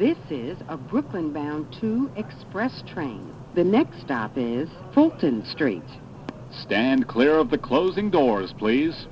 This is a Brooklyn-bound 2 express train. The next stop is Fulton Street. Stand clear of the closing doors, please.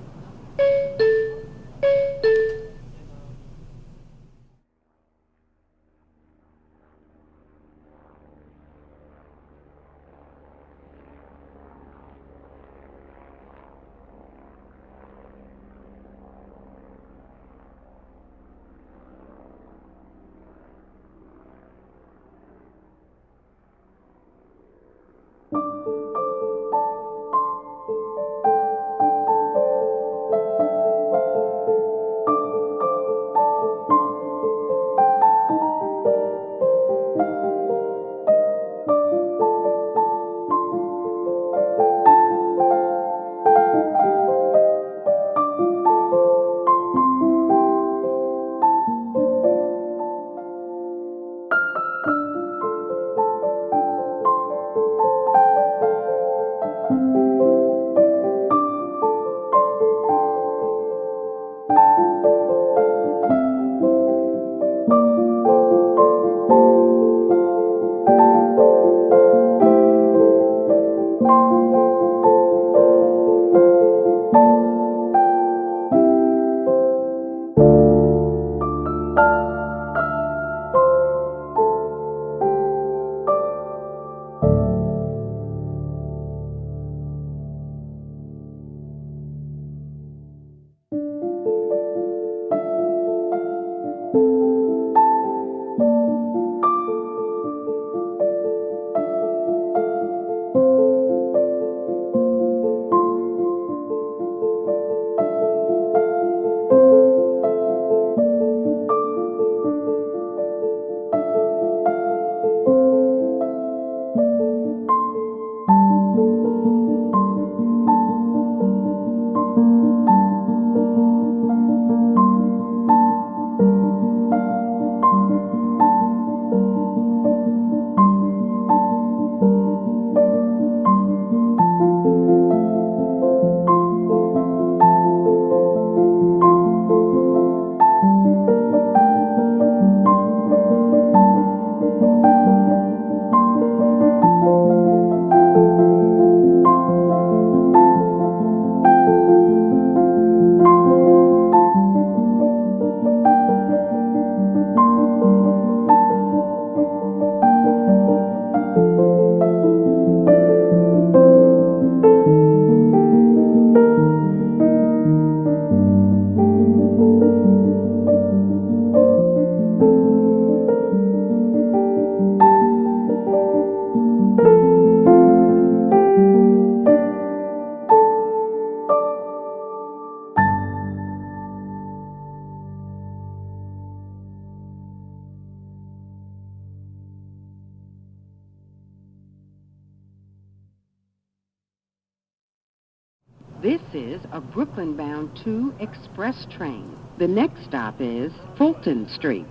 This is a Brooklyn-bound 2 express train. The next stop is Fulton Street.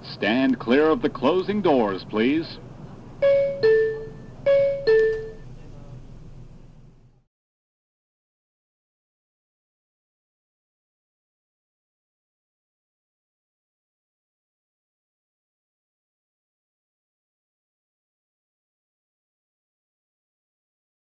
Stand clear of the closing doors, please.